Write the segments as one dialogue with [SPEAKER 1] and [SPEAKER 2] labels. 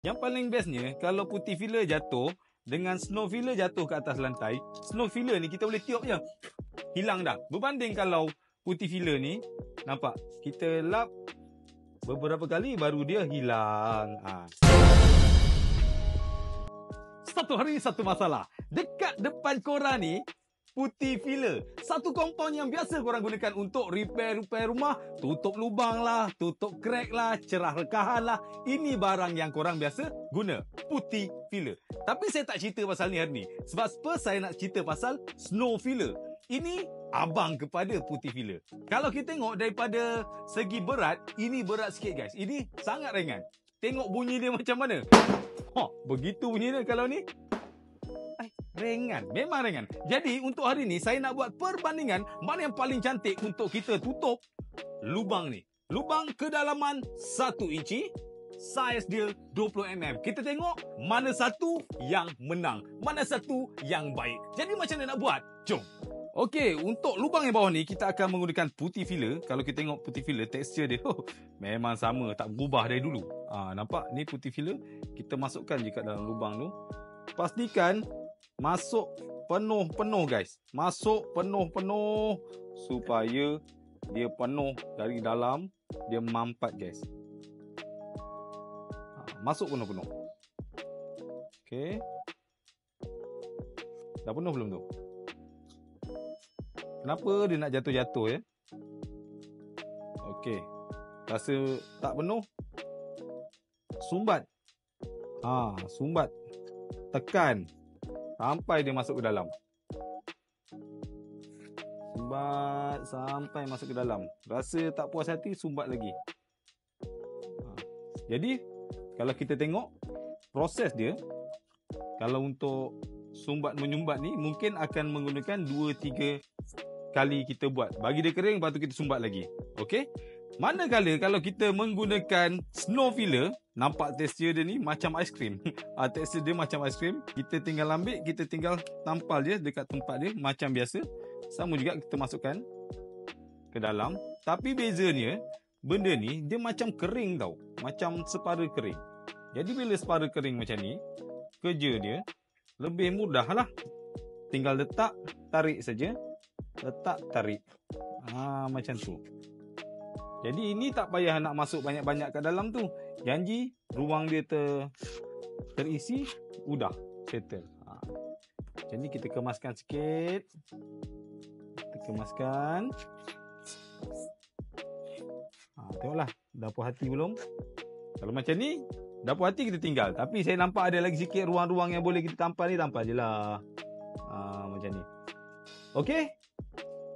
[SPEAKER 1] Yang paling bestnya, kalau putih filler jatuh dengan snow filler jatuh ke atas lantai, snow filler ni kita boleh tiup je, hilang dah. Berbanding kalau putih filler ni, nampak, kita lap beberapa kali baru dia hilang. Satu hari satu masalah. Dekat depan korang ni, putih filler. Satu compound yang biasa korang gunakan untuk repair rumah. Tutup lubang lah, tutup crack lah, cerah rekahan lah. Ini barang yang korang biasa guna. Putih filler. Tapi saya tak cerita pasal ni hari ni. Sebab saya nak cerita pasal snow filler. Ini abang kepada putih filler. Kalau kita tengok daripada segi berat, ini berat sikit guys. Ini sangat ringan. Tengok bunyi dia macam mana. Begitu bunyi dia kalau ni. Ringan. Memang ringan. Jadi untuk hari ni saya nak buat perbandingan mana yang paling cantik untuk kita tutup lubang ni. Lubang kedalaman 1 inci. Saiz dia 20mm. Kita tengok mana satu yang menang. Mana satu yang baik. Jadi macam mana nak buat? Jom. Okey, untuk lubang yang bawah ni kita akan menggunakan putih filler. Kalau kita tengok putih filler, tekstur dia memang sama, tak berubah dari dulu. Nampak? Ni putih filler. Kita masukkan je kat dalam lubang tu. Pastikan masuk penuh-penuh guys. Masuk penuh-penuh supaya dia penuh dari dalam. Dia mampat guys. Masuk penuh-penuh. Okey. Dah penuh belum tu? Kenapa dia nak jatuh-jatuh ya? Okey. Rasa tak penuh? Sumbat. Sumbat. Tekan sampai dia masuk ke dalam. Sumbat sampai masuk ke dalam. Rasa tak puas hati, sumbat lagi. Jadi kalau kita tengok proses dia, kalau untuk sumbat menyumbat ni mungkin akan menggunakan 2-3 kali kita buat. Bagi dia kering, lepas tu kita sumbat lagi. Okey? Manakala kalau kita menggunakan snow filler, nampak tekstur dia ni macam aiskrim. Tekstur dia macam aiskrim. Kita tinggal ambil, kita tinggal tampal je dekat tempat dia macam biasa. Sama juga kita masukkan ke dalam. Tapi bezanya, benda ni dia macam kering tau. Macam separa kering. Jadi bila separa kering macam ni, kerja dia lebih mudah lah. Tinggal letak, tarik saja. Letak, tarik. Macam tu. Jadi ini tak payah nak masuk banyak-banyak kat dalam tu. Janji ruang dia terisi, udah settle. Jadi kita kemaskan sikit. Kita kemaskan. Tengoklah, dah puas hati belum? Kalau macam ni, dah puas hati kita tinggal. Tapi saya nampak ada lagi sikit ruang-ruang yang boleh kita tampal ni, tampal je lah. Macam ni. Okey?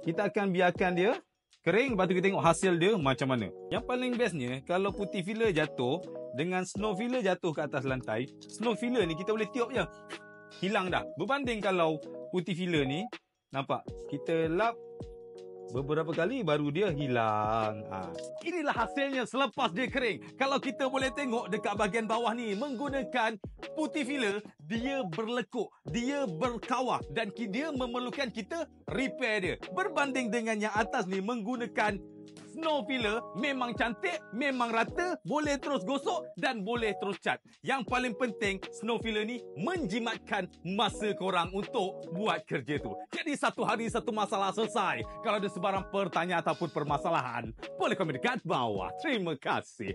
[SPEAKER 1] Kita akan biarkan dia kering, lepas tu kita tengok hasil dia macam mana. Yang paling bestnya, kalau putih filler jatuh dengan snow filler jatuh ke atas lantai, snow filler ni kita boleh tiup je, hilang dah. Berbanding kalau putih filler ni, nampak, kita lap beberapa kali baru dia hilang. Inilah hasilnya selepas dia kering. Kalau kita boleh tengok dekat bahagian bawah ni, menggunakan putih filler, dia berlekuk, dia berkawah dan dia memerlukan kita repair dia. Berbanding dengan yang atas ni menggunakan snow filler, memang cantik, memang rata, boleh terus gosok dan boleh terus cat. Yang paling penting, snow filler ni menjimatkan masa korang untuk buat kerja tu. Jadi satu hari satu masalah selesai. Kalau ada sebarang pertanyaan ataupun permasalahan, boleh komen dekat bawah. Terima kasih.